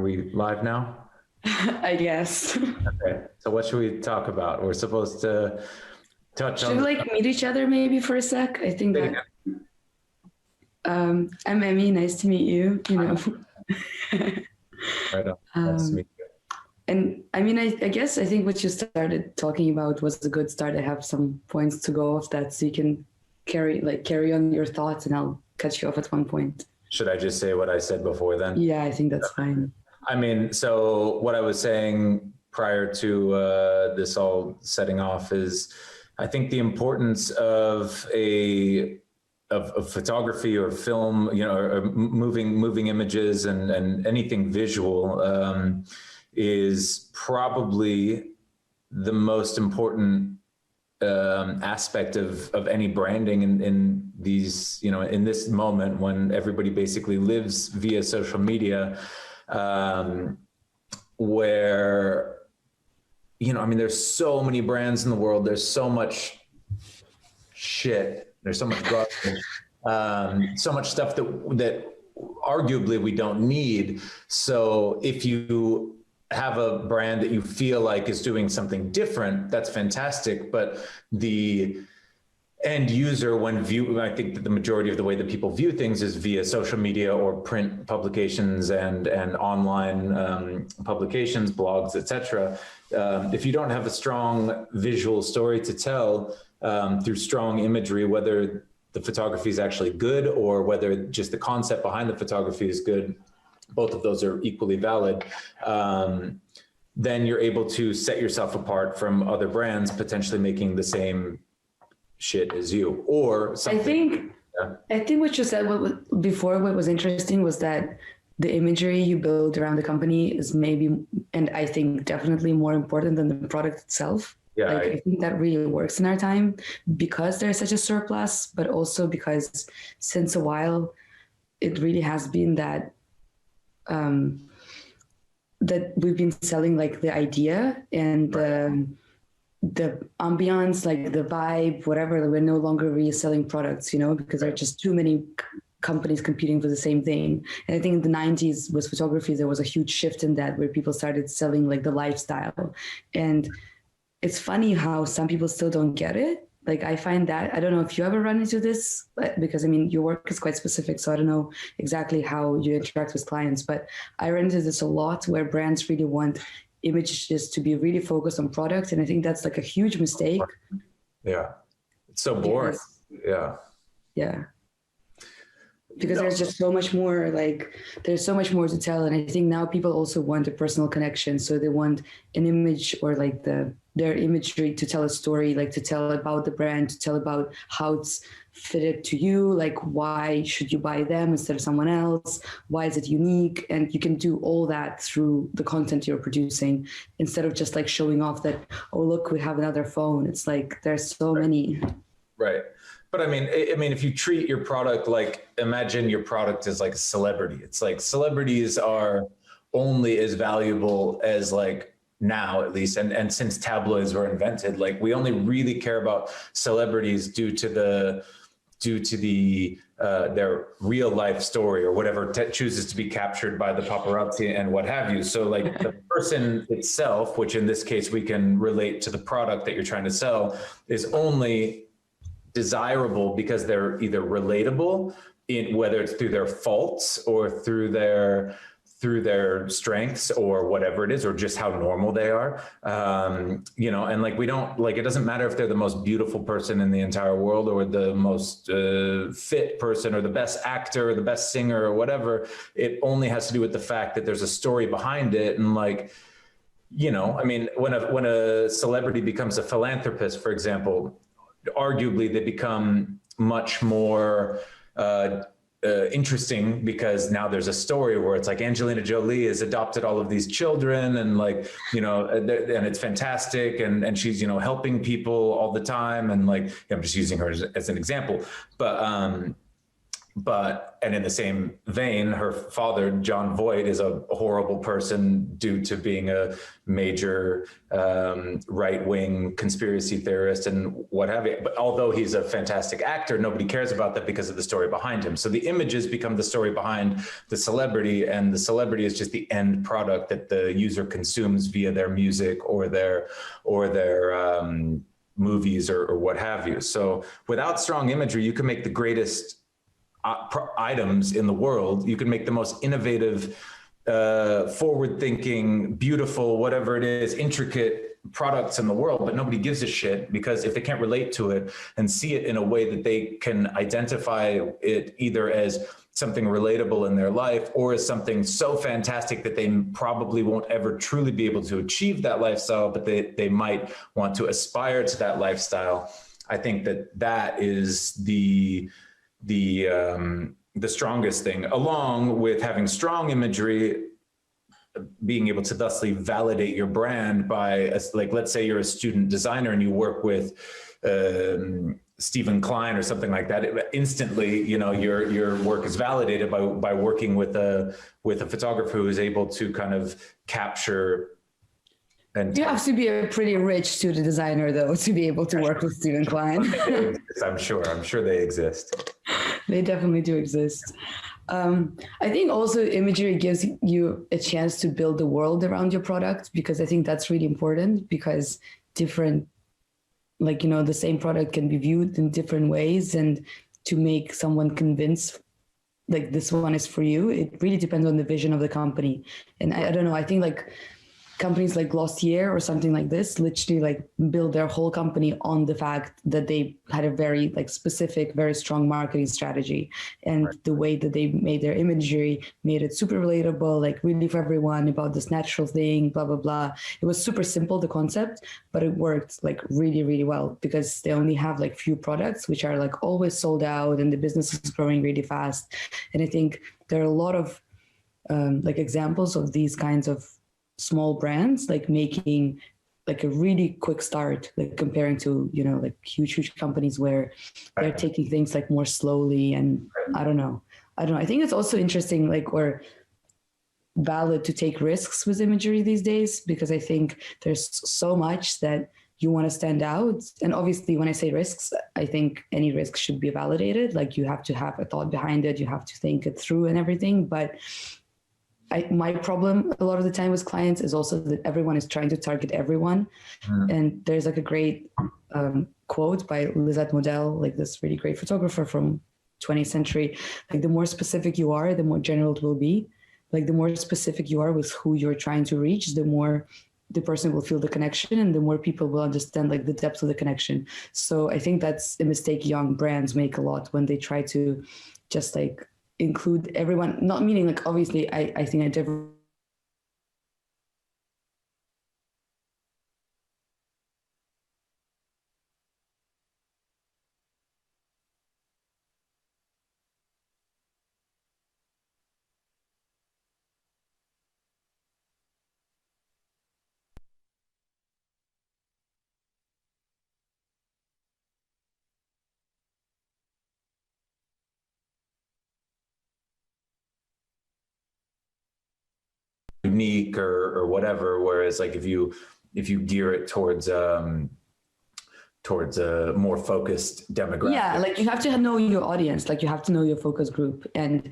we live now? I guess. Okay. So what should we talk about? We're supposed to touch Should on. we like meet each other maybe for a sec? I think that. I'm Emmy. Nice to meet you. You know. Right on. Nice to meet you. And I mean, I guess I think what you started talking about was a good start. I have some points to go off that, so you can carry on your thoughts, and I'll cut you off at one point. Should I just say what I said before then? Yeah, I think that's fine. I mean, so what I was saying prior to this all setting off is, I think the importance of photography or film, you know, or moving images and anything visual is probably the most important aspect of any branding in these, you know, in this moment when everybody basically lives via social media, where, you know, I mean, there's so many brands in the world, there's so much shit, there's so much garbage, so much stuff that arguably we don't need. So if you have a brand that you feel like is doing something different, that's fantastic. But the end user, when I think that the majority of the way that people view things is via social media or print publications and online publications, blogs, etc. If you don't have a strong visual story to tell through strong imagery, whether the photography is actually good or whether just the concept behind the photography is good, both of those are equally valid, then you're able to set yourself apart from other brands potentially making the same shit as you or something. I think what you said before, what was interesting was that the imagery you build around the company is maybe, and I think definitely more important than the product itself. Yeah, I think that really works in our time because there's such a surplus, but also because since a while, it really has been that that we've been selling like the idea and the ambiance, like the vibe, whatever. We're no longer really selling products, you know, because there are just too many companies competing for the same thing. And I think in the 90s with photography, there was a huge shift in that where people started selling like the lifestyle. And it's funny how some people still don't get it. Like I find that, I don't know if you ever run into this, because I mean, your work is quite specific, so I don't know exactly how you interact with clients, but I run into this a lot where brands really want images to be really focused on product. And I think that's like a huge mistake. Yeah. It's so boring. Yeah. Yeah. Because there's just so much more, like there's so much more to tell. And I think now people also want a personal connection. So they want an image or like their imagery to tell a story, like to tell about the brand, to tell about how it's fitted to you, like why should you buy them instead of someone else? Why is it unique? And you can do all that through the content you're producing instead of just like showing off that, oh, look, we have another phone. It's like, there's so many. Right. But I mean, if you treat your product like, imagine your product is like a celebrity. It's like celebrities are only as valuable as like now at least. And since tabloids were invented, like we only really care about celebrities due to their real life story or whatever chooses to be captured by the paparazzi and what have you. So like the person itself, which in this case we can relate to the product that you're trying to sell, is only desirable because they're either relatable in whether it's through their faults or through their strengths or whatever it is, or just how normal they are. You know, and like, we don't like, it doesn't matter if they're the most beautiful person in the entire world or the most fit person or the best actor or the best singer or whatever. It only has to do with the fact that there's a story behind it. And like, you know, I mean, when a celebrity becomes a philanthropist, for example, arguably they become much more interesting because now there's a story where it's like Angelina Jolie has adopted all of these children and like, you know, and it's fantastic. And she's, you know, helping people all the time. And like, I'm just using her as an example, but and in the same vein, her father, John Voight, is a horrible person due to being a major right-wing conspiracy theorist and what have you. But although he's a fantastic actor, nobody cares about that because of the story behind him. So the images become the story behind the celebrity, and the celebrity is just the end product that the user consumes via their music or their movies or what have you. So without strong imagery, you can make the greatest items in the world. You can make the most innovative, forward-thinking, beautiful, whatever it is, intricate products in the world, but nobody gives a shit, because if they can't relate to it and see it in a way that they can identify it either as something relatable in their life or as something so fantastic that they probably won't ever truly be able to achieve that lifestyle, but they might want to aspire to that lifestyle. I think that is the strongest thing, along with having strong imagery, being able to thusly validate your brand by, like, let's say you're a student designer and you work with Stephen Klein or something like that. Instantly, you know, your work is validated by working with a photographer who is able to kind of capture. And you have to be a pretty rich student designer, though, to be able to work with Stephen Klein. I'm sure they exist. They definitely do exist. I think also imagery gives you a chance to build the world around your product, because I think that's really important, because different, like, you know, the same product can be viewed in different ways, and to make someone convinced like this one is for you, it really depends on the vision of the company. And I don't know, I think like companies like Glossier or something like this literally like build their whole company on the fact that they had a very like specific, very strong marketing strategy, and the way that they made their imagery made it super relatable, like really for everyone, about this natural thing, blah, blah, blah. It was super simple, the concept, but it worked like really, really well, because they only have like few products, which are like always sold out, and the business is growing really fast. And I think there are a lot of like examples of these kinds of small brands, like making like a really quick start, like comparing to, you know, like huge companies where they're taking things like more slowly. And I don't know. I think it's also interesting, like, or valid to take risks with imagery these days, because I think there's so much that you want to stand out. And obviously when I say risks, I think any risk should be validated. Like, you have to have a thought behind it. You have to think it through and everything. But my problem a lot of the time with clients is also that everyone is trying to target everyone. And there's like a great quote by Lisette Model, like this really great photographer from 20th century. Like, the more specific you are, the more general it will be. Like, the more specific you are with who you're trying to reach, the more the person will feel the connection, and the more people will understand like the depth of the connection. So I think that's a mistake young brands make a lot when they try to just like include everyone, not meaning like, obviously I think I differ. Unique or whatever, whereas like if you gear it towards a more focused demographic. Yeah, like you have to know your audience, like you have to know your focus group. And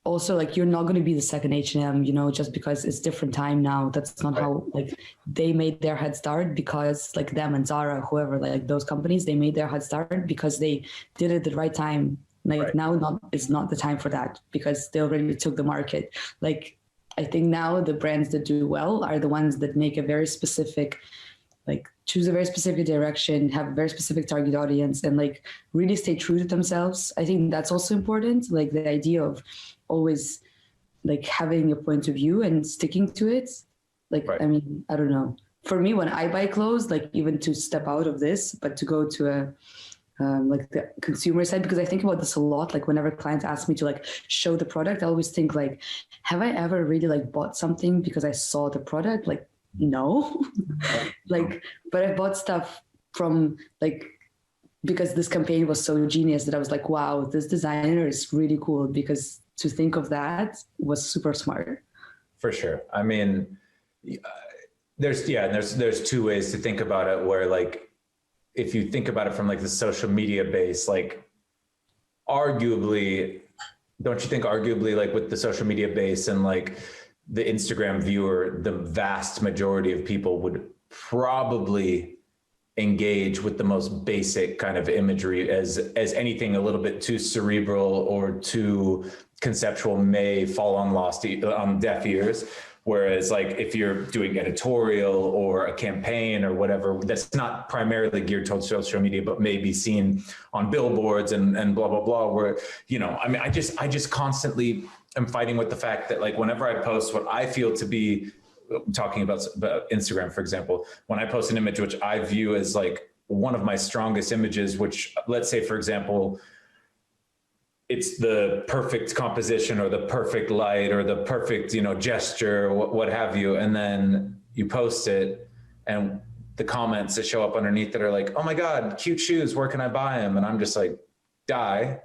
also, like, you're not going to be the second H&M, you know, just because it's different time now. That's not how, like, they made their head start, because like them and Zara, whoever, like those companies, they made their head start because they did it at the right time. Like now it's not the time for that, because they already took the market. Like, I think now the brands that do well are the ones that make a very specific, like, choose a very specific direction, have a very specific target audience, and like really stay true to themselves. I think that's also important. Like, the idea of always like having a point of view and sticking to it. Like, I mean, I don't know. For me, when I buy clothes, like, even to step out of this, but to go to a like the consumer side, because I think about this a lot. Like, whenever clients ask me to like show the product, I always think like, have I ever really like bought something because I saw the product? Like, no. Like, but I bought stuff from like because this campaign was so genius that I was like, wow, this designer is really cool, because to think of that was super smart. For sure. I mean, there's two ways to think about it, where like, if you think about it from like the social media base, like arguably, don't you think arguably like with the social media base and like the Instagram viewer, the vast majority of people would probably engage with the most basic kind of imagery, as anything a little bit too cerebral or too conceptual may fall on deaf ears. Whereas like if you're doing editorial or a campaign or whatever that's not primarily geared towards social media, but may be seen on billboards and blah, blah, blah, where, you know, I mean, I just constantly am fighting with the fact that like whenever I post what I feel to be, talking about Instagram, for example, when I post an image, which I view as like one of my strongest images, which let's say, for example, it's the perfect composition or the perfect light or the perfect, you know, gesture, what have you. And then you post it and the comments that show up underneath that are like, oh my God, cute shoes, where can I buy them? And I'm just like, die.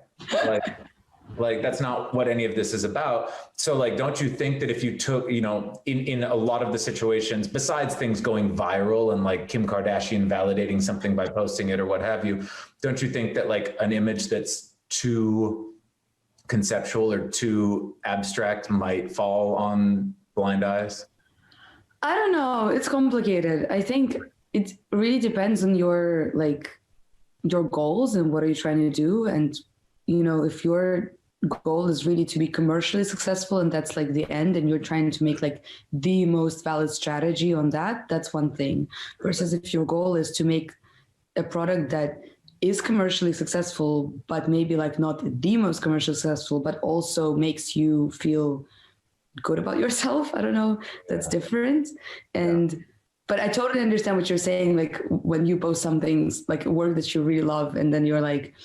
Like that's not what any of this is about. So like, don't you think that if you took, you know, in a lot of the situations, besides things going viral and like Kim Kardashian validating something by posting it or what have you, don't you think that like an image that's too conceptual or too abstract might fall on blind eyes? I don't know. It's complicated. I think it really depends on your goals and what are you trying to do. And, you know, if your goal is really to be commercially successful and that's like the end, and you're trying to make like the most valid strategy on that, that's one thing. Versus if your goal is to make a product that is commercially successful, but maybe like not the most commercially successful, but also makes you feel good about yourself. I don't know. That's different. And, but I totally understand what you're saying. Like when you post something like work that you really love, and then you're like,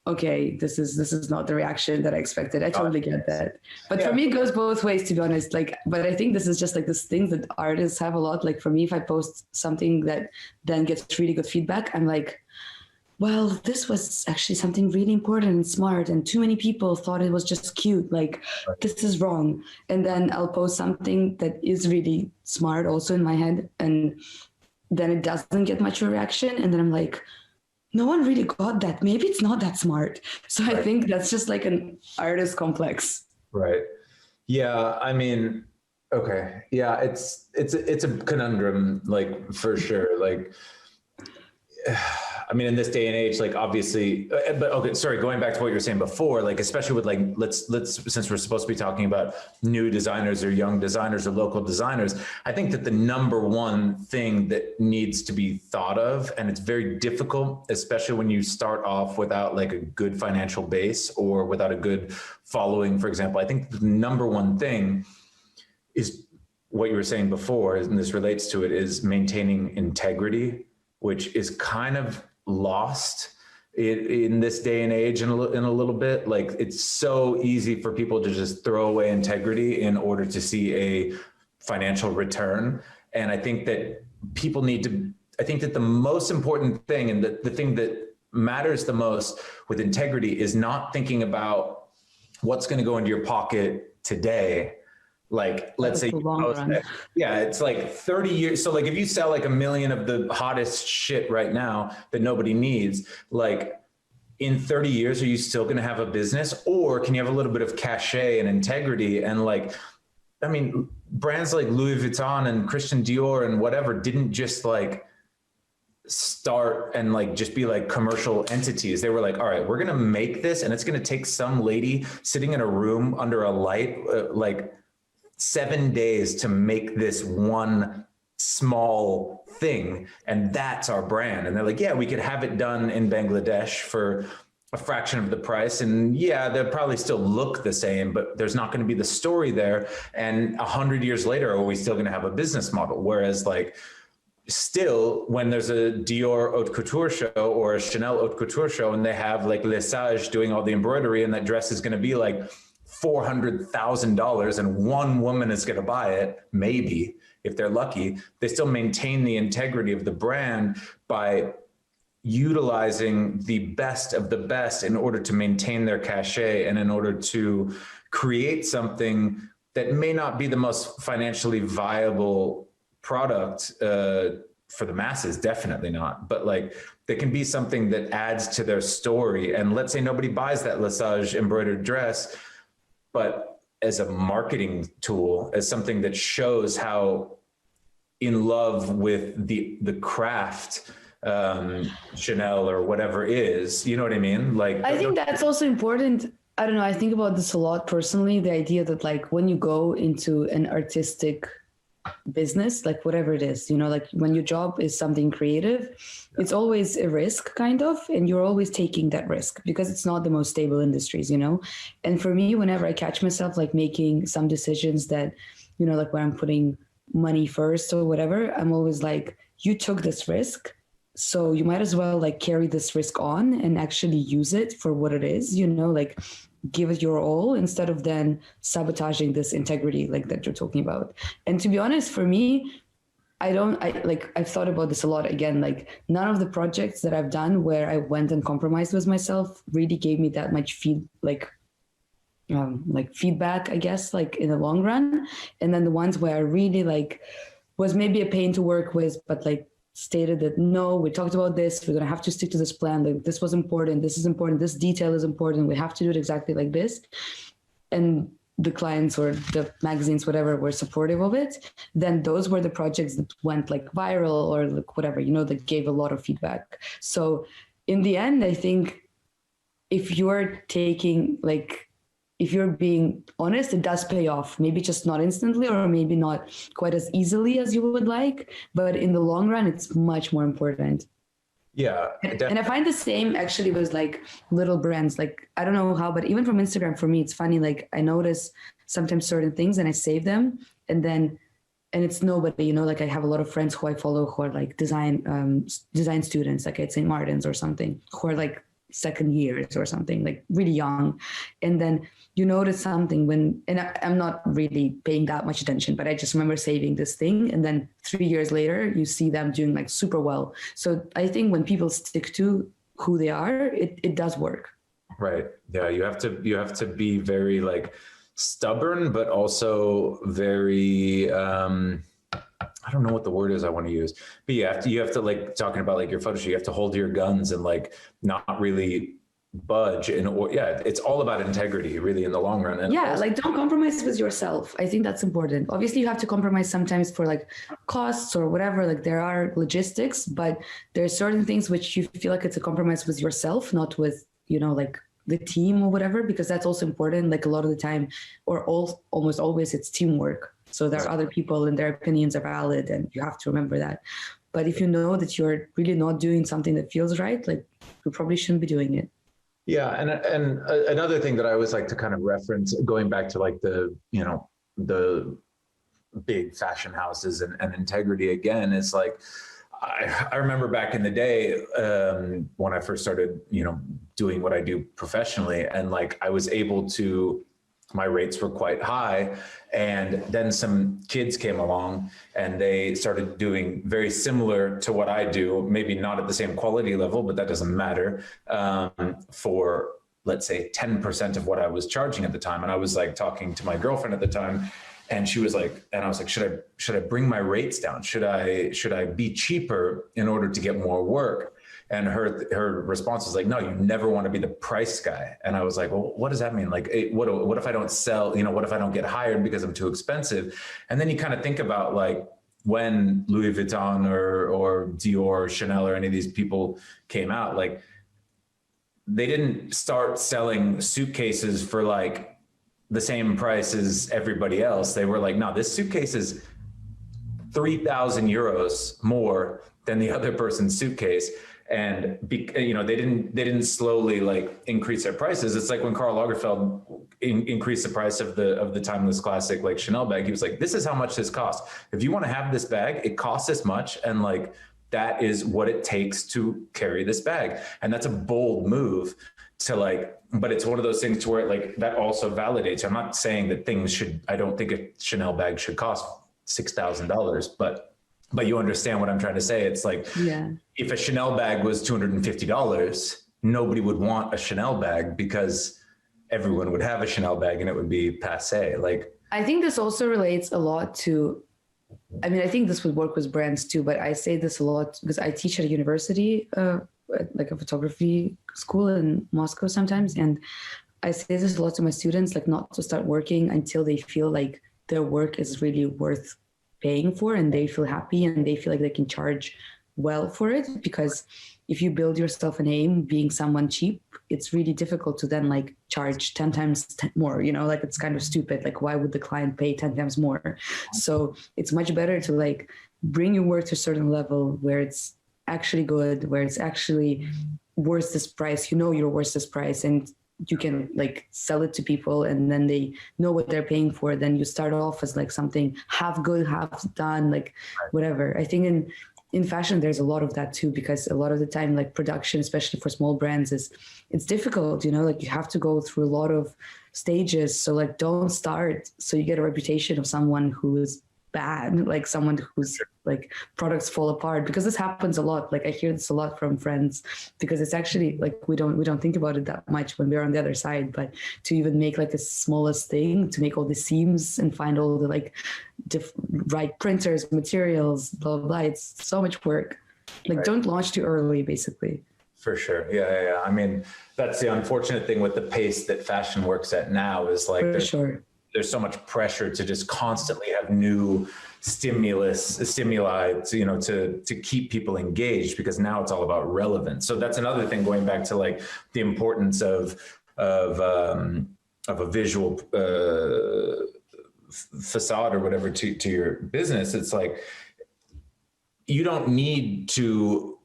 okay, this is not the reaction that I expected. I totally get that. But for me, it goes both ways, to be honest. Like, but I think this is just like this thing that artists have a lot. Like for me, if I post something that then gets really good feedback, I'm like, well, this was actually something really important and smart, and too many people thought it was just cute. Like, this is wrong. And then I'll post something that is really smart also in my head, and then it doesn't get much of a reaction. And then I'm like, no one really got that. Maybe it's not that smart. So I think that's just like an artist complex. Right. Yeah. I mean, okay. Yeah. It's a conundrum, like for sure. Like, I mean, in this day and age, like obviously, but okay, sorry, going back to what you were saying before, like, especially with like, let's, since we're supposed to be talking about new designers or young designers or local designers, I think that the number one thing that needs to be thought of, and it's very difficult, especially when you start off without like a good financial base or without a good following, for example, I think the number one thing is what you were saying before, and this relates to it, is maintaining integrity, which is kind of lost in this day and age in a little bit. Like it's so easy for people to just throw away integrity in order to see a financial return. And I think that people need to, I think that the most important thing, and the thing that matters the most with integrity, is not thinking about what's going to go into your pocket today. Like, let's say, it's like 30 years. So like if you sell like 1 million of the hottest shit right now that nobody needs, like in 30 years, are you still going to have a business, or can you have a little bit of cachet and integrity? And like, I mean, brands like Louis Vuitton and Christian Dior and whatever didn't just like start and like just be like commercial entities. They were like, all right, we're going to make this, and it's going to take some lady sitting in a room under a light, like 7 days to make this one small thing. And that's our brand. And they're like, yeah, we could have it done in Bangladesh for a fraction of the price. And yeah, they'll probably still look the same, but there's not going to be the story there. And 100 years later, are we still going to have a business model? Whereas like, still, when there's a Dior haute couture show or a Chanel haute couture show, and they have like Les Sages doing all the embroidery, and that dress is going to be like $400,000, and one woman is going to buy it, maybe, if they're lucky, they still maintain the integrity of the brand by utilizing the best of the best in order to maintain their cachet and in order to create something that may not be the most financially viable product for the masses, definitely not, but like there can be something that adds to their story. And let's say nobody buys that Lesage embroidered dress, but as a marketing tool, as something that shows how in love with the craft Chanel or whatever is, you know what I mean? Like, I think that's also important. I don't know. I think about this a lot personally. The idea that like when you go into an artistic business, like whatever it is, like when your job is something creative, it's always a risk kind of, and you're always taking that risk because it's not the most stable industries, And for me, whenever I catch myself like making some decisions that, like where I'm putting money first or whatever, I'm always like, you took this risk, so you might as well like carry this risk on and actually use it for what it is, like give it your all instead of then sabotaging this integrity like that you're talking about. And to be honest, for me, I've thought about this a lot again, like none of the projects that I've done where I went and compromised with myself really gave me that much feedback, I guess, like in the long run. And then the ones where I really like was maybe a pain to work with, but like stated that, no, we talked about this, we're going to have to stick to this plan. Like this was important. This is important. This detail is important. We have to do it exactly like this. And the clients or the magazines, whatever, were supportive of it. Then those were the projects that went like viral or like whatever, that gave a lot of feedback. So in the end, I think if you're if you're being honest, it does pay off. Maybe just not instantly or maybe not quite as easily as you would like, but in the long run, it's much more important. Yeah. And I find the same actually with like little brands. Like, I don't know how, but even from Instagram, for me, it's funny. Like I notice sometimes certain things and I save them and it's nobody, like I have a lot of friends who I follow who are like design students, like at St. Martin's or something, who are like second years or something, like really young. And then you notice something I'm not really paying that much attention, but I just remember saving this thing. And then 3 years later, you see them doing like super well. So I think when people stick to who they are, it does work. Right. Yeah. You have to be very like stubborn, but also very, I don't know what the word is I want to use, but you have to like talking about like your photo shoot, you have to hold your guns and like not really budge it's all about integrity really in the long run. And also, like don't compromise with yourself. I think that's important. Obviously you have to compromise sometimes for like costs or whatever, like there are logistics, but there are certain things which you feel like it's a compromise with yourself, not with, like the team or whatever, because that's also important. Like a lot of the time or almost always it's teamwork. So there are other people and their opinions are valid and you have to remember that. But if you know that you're really not doing something that feels right, like you probably shouldn't be doing it. Yeah. And another thing that I always like to kind of reference, going back to like the big fashion houses and integrity again, is like, I remember back in the day when I first started, doing what I do professionally, and like I was able to, my rates were quite high. And then some kids came along and they started doing very similar to what I do, maybe not at the same quality level, but that doesn't matter, for let's say 10% of what I was charging at the time. And I was like talking to my girlfriend at the time and she was like, and I was like, should I bring my rates down? Should I be cheaper in order to get more work? And her response was like, no, you never want to be the price guy. And I was like, well, what does that mean? Like, what if I don't sell, what if I don't get hired because I'm too expensive? And then you kind of think about like when Louis Vuitton or Dior or Chanel or any of these people came out, like they didn't start selling suitcases for like the same price as everybody else. They were like, no, this suitcase is 3,000 euros more than the other person's suitcase. And they didn't slowly like increase their prices. It's like when Karl Lagerfeld increased the price of the timeless classic like Chanel bag. He was like, this is how much this costs. If you want to have this bag, it costs this much, and like that is what it takes to carry this bag. And that's a bold move to like, but it's one of those things to where like that also validates. I'm not saying that I don't think a Chanel bag should cost $6,000, but but you understand what I'm trying to say. It's like, Yeah. if a Chanel bag was $250, nobody would want a Chanel bag because everyone would have a Chanel bag and it would be passé. Like, I think this also relates a lot to, I mean, I think this would work with brands too, but I say this a lot because I teach at a university, like a photography school in Moscow sometimes. And I say this a lot to my students, like not to start working until they feel like their work is really worth paying for and they feel happy and they feel like they can charge well for it. Because if you build yourself a name being someone cheap, it's really difficult to then like charge 10 times more, you know, like it's kind of stupid. Like, why would the client pay 10 times more? So it's much better to like bring your work to a certain level where it's actually good, where it's actually worth this price, you know, you're worth this price, and you can like sell it to people and then they know what they're paying for. Then you start off as like something half good, half done, like whatever. I think in fashion, there's a lot of that too, because a lot of the time, like production, especially for small brands, it's difficult, you know, like you have to go through a lot of stages. So like, don't start so you get a reputation of someone who is bad, like someone whose like products fall apart, because this happens a lot. Like I hear this a lot from friends, because it's actually like we don't think about it that much when we're on the other side. But to even make like the smallest thing, to make all the seams and find all the like right printers, materials, blah, blah, blah, it's so much work. Like, don't launch too early, basically. for sure. Yeah. I mean, that's the unfortunate thing with the pace that fashion works at now, is like, there's so much pressure to just constantly have new stimuli, you know, to keep people engaged, because now it's all about relevance. So that's another thing, going back to like the importance of a visual facade or whatever to your business. It's like, you don't need to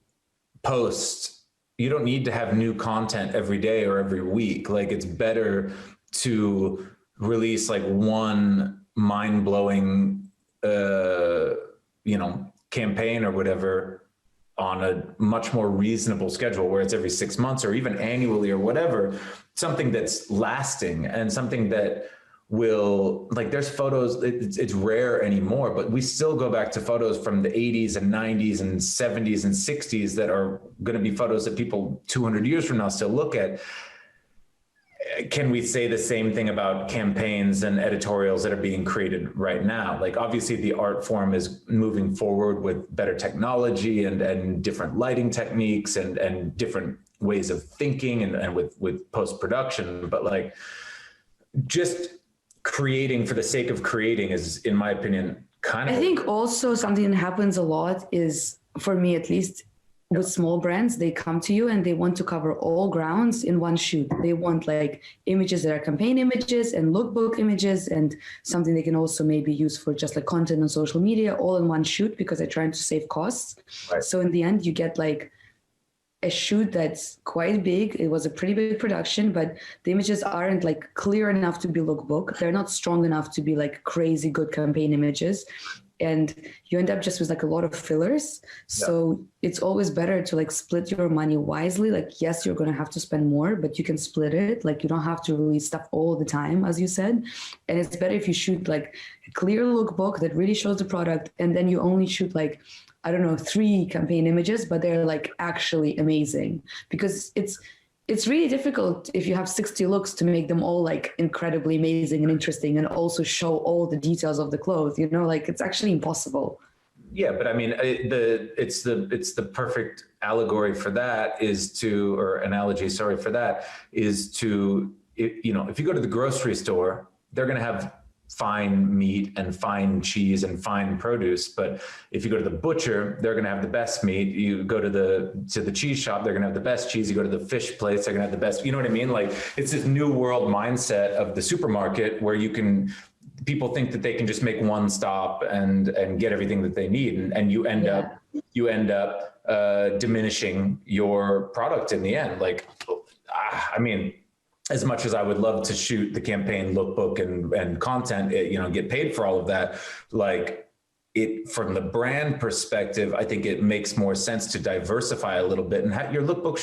post, you don't need to have new content every day or every week. Like, it's better to release like one mind-blowing you know, campaign or whatever on a much more reasonable schedule, where it's every 6 months or even annually or whatever, something that's lasting and something that will, like, there's photos, it's rare anymore, but we still go back to photos from the 80s and 90s and 70s and 60s that are going to be photos that people 200 years from now still look at. Can we say the same thing about campaigns and editorials that are being created right now? Like, obviously the art form is moving forward with better technology and different lighting techniques and different ways of thinking and with post-production. But like, just creating for the sake of creating is, in my opinion, kind of... I think also something that happens a lot is, for me at least, with small brands, they come to you and they want to cover all grounds in one shoot. They want like images that are campaign images and lookbook images and something they can also maybe use for just like content on social media, all in one shoot, because they're trying to save costs. Right. So in the end, you get like a shoot that's quite big. It was a pretty big production, but the images aren't like clear enough to be lookbook. They're not strong enough to be like crazy good campaign images. And you end up just with like a lot of fillers. So it's always better to like split your money wisely. Like, yes, you're going to have to spend more, but you can split it. Like, you don't have to release stuff all the time, as you said. And it's better if you shoot like a clear lookbook that really shows the product. And then you only shoot like, I don't know, 3 campaign images, but they're like actually amazing, because it's really difficult if you have 60 looks to make them all like incredibly amazing and interesting and also show all the details of the clothes, you know, like it's actually impossible. Yeah, but I mean, it's the perfect allegory for that or analogy, sorry, for that is to, you know, if you go to the grocery store, they're going to have fine meat and fine cheese and fine produce. But if you go to the butcher, they're going to have the best meat. You go to the cheese shop, they're going to have the best cheese. You go to the fish place, they're going to have the best, you know what I mean? Like, it's this new world mindset of the supermarket where people think that they can just make one stop and get everything that they need. And you end up diminishing your product in the end. Like, I mean, as much as I would love to shoot the campaign lookbook and content, you know, get paid for all of that, like, it, from the brand perspective, I think it makes more sense to diversify a little bit, and your lookbook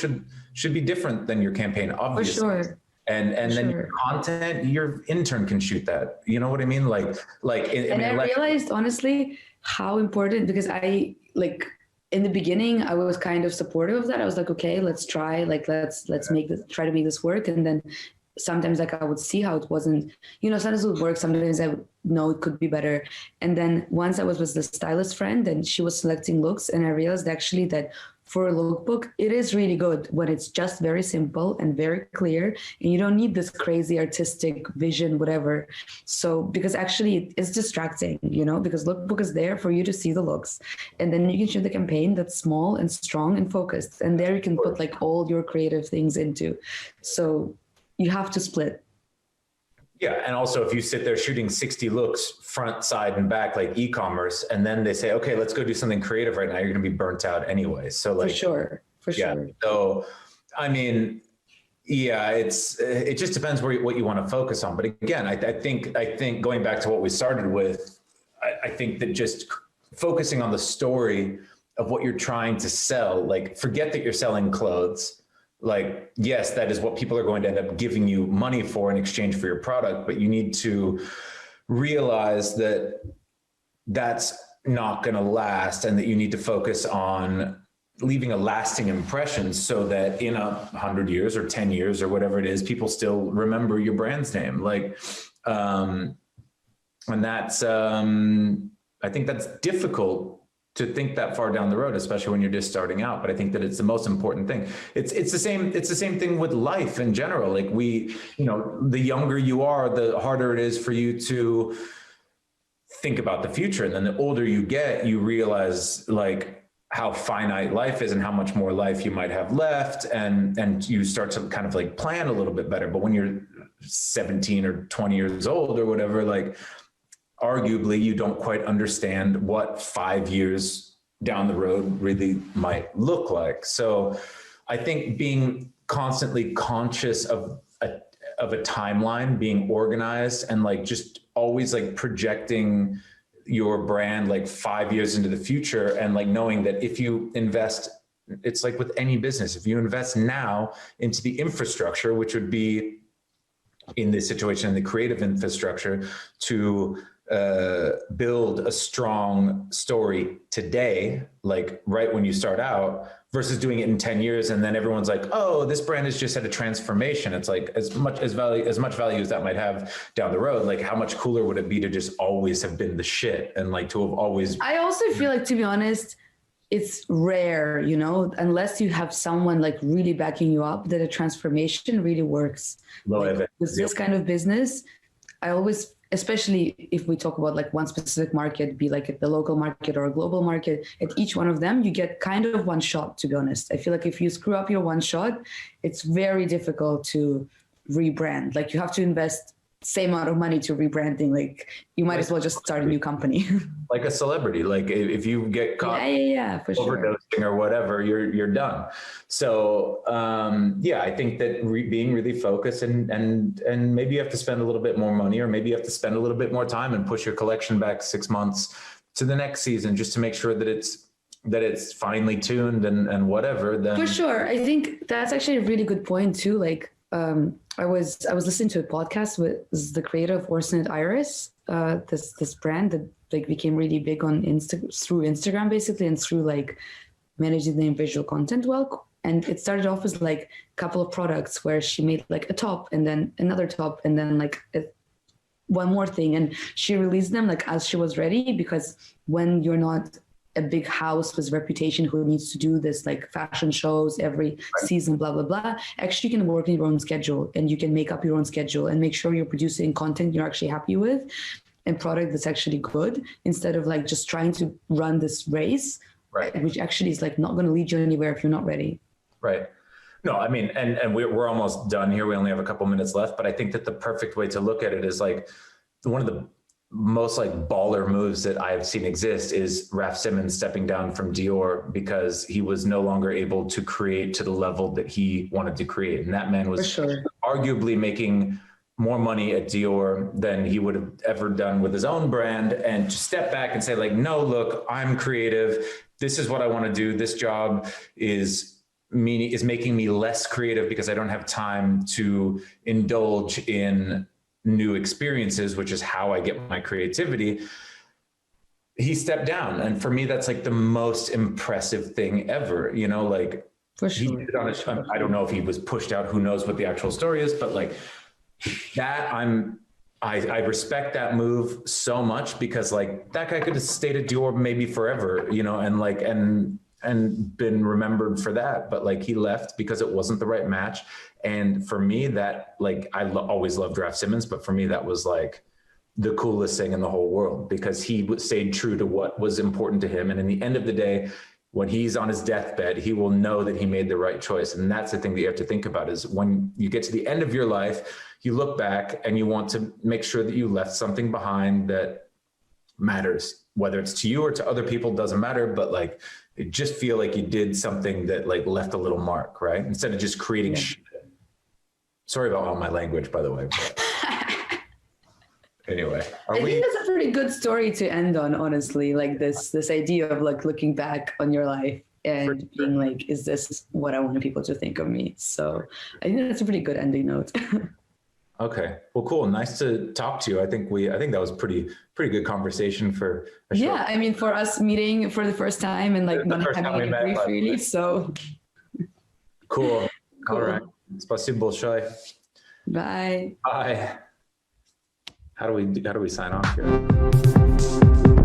should be different than your campaign, obviously. For sure. And then your Sure. content, your intern can shoot that. You know what I mean? And I realized honestly how important, because I like in the beginning I was kind of supportive of that. I was like, okay, let's try, like let's make this, try to make this work. And then sometimes like I would see how it wasn't, sometimes it would work, sometimes I would know it could be better. And then once I was with the stylist friend and she was selecting looks, and I realized actually that for a lookbook, it is really good when it's just very simple and very clear, and you don't need this crazy artistic vision, whatever. So, because actually it's distracting, because lookbook is there for you to see the looks, and then you can shoot the campaign that's small and strong and focused, and there you can put like all your creative things into. So you have to split. Yeah, and also if you sit there shooting 60 looks front, side, and back like e-commerce, and then they say, okay, let's go do something creative right now, you're going to be burnt out anyway. So like, for yeah. sure. So, I mean, yeah, it just depends what you want to focus on. But again, I think going back to what we started with, I think that just focusing on the story of what you're trying to sell, like forget that you're selling clothes. Like, yes, that is what people are going to end up giving you money for in exchange for your product, but you need to realize that that's not going to last, and that you need to focus on leaving a lasting impression so that in 100 years or 10 years or whatever it is, people still remember your brand's name. Like, and that's, I think that's difficult to think that far down the road, especially when you're just starting out. But I think that it's the most important thing. It's the same thing with life in general. Like the younger you are, the harder it is for you to think about the future. And then the older you get, you realize like how finite life is and how much more life you might have left. And you start to kind of like plan a little bit better. But when you're 17 or 20 years old or whatever, like, arguably you don't quite understand what 5 years down the road really might look like. So I think being constantly conscious of a timeline, being organized, and like just always like projecting your brand like 5 years into the future, and like knowing that if you invest, it's like with any business, if you invest now into the infrastructure, which would be in this situation, the creative infrastructure to build a strong story today, like right when you start out, versus doing it in 10 years. And then everyone's like, oh, this brand has just had a transformation. It's like as much value as that might have down the road, like how much cooler would it be to just always have been the shit, and like to have always. I also feel like, to be honest, it's rare, unless you have someone like really backing you up, that a transformation really works. Like, with this kind of business, I always, especially if we talk about like one specific market, be like at the local market or a global market, at each one of them, you get kind of one shot, to be honest. I feel like if you screw up your one shot, it's very difficult to rebrand. Like you have to invest same amount of money to rebranding. Like you might as well just start a new company. Like a celebrity, like if you get caught for overdosing sure. or whatever, you're done. So yeah, I think that being really focused, and maybe you have to spend a little bit more money, or maybe you have to spend a little bit more time and push your collection back 6 months to the next season, just to make sure that it's finely tuned and whatever. Then for sure, I think that's actually a really good point too. Like I was listening to a podcast with the creator of Orson Iris, this brand that like became really big on through Instagram basically, and through like managing the visual content well. And it started off as like a couple of products where she made like a top and then another top and then like one more thing, and she released them like as she was ready, because when you're not a big house with reputation who needs to do this like fashion shows every season, blah, blah, blah. Actually, you can work in your own schedule, and you can make up your own schedule and make sure you're producing content you're actually happy with and product that's actually good, instead of like just trying to run this race, right, which actually is like not going to lead you anywhere if you're not ready. Right. No, I mean, and we're almost done here. We only have a couple minutes left, but I think that the perfect way to look at it is like one of the most like baller moves that I've seen exist is Raf Simons stepping down from Dior because he was no longer able to create to the level that he wanted to create. And that man was arguably making more money at Dior than he would have ever done with his own brand. And to step back and say like, no, look, I'm creative. This is what I want to do. This job is is making me less creative because I don't have time to indulge in new experiences, which is how I get my creativity, he stepped down. And for me, that's like the most impressive thing ever, you know, like For he sure. did it on I don't know if he was pushed out, who knows what the actual story is, but like that, I respect that move so much, because like that guy could have stayed at Dior maybe forever, you know, and like, and been remembered for that. But like he left because it wasn't the right match. And for me, that like, I always loved Raf Simons, but for me, that was like the coolest thing in the whole world, because he stayed true to what was important to him. And in the end of the day, when he's on his deathbed, he will know that he made the right choice. And that's the thing that you have to think about, is when you get to the end of your life, you look back and you want to make sure that you left something behind that matters, whether it's to you or to other people, doesn't matter. But like, just feel like you did something that like left a little mark, right? Instead of just creating shit. Sorry about all my language, by the way. Anyway, I think that's a pretty good story to end on, honestly. Like this idea of like looking back on your life and being like, is this what I wanted people to think of me? So I think that's a pretty good ending note. Okay, well, cool. Nice to talk to you. I think that was pretty good conversation for a show. Yeah, I mean, for us meeting for the first time and like not having any brief really. So cool. All right. Спасибо большое. Bye. Bye. How do we sign off here?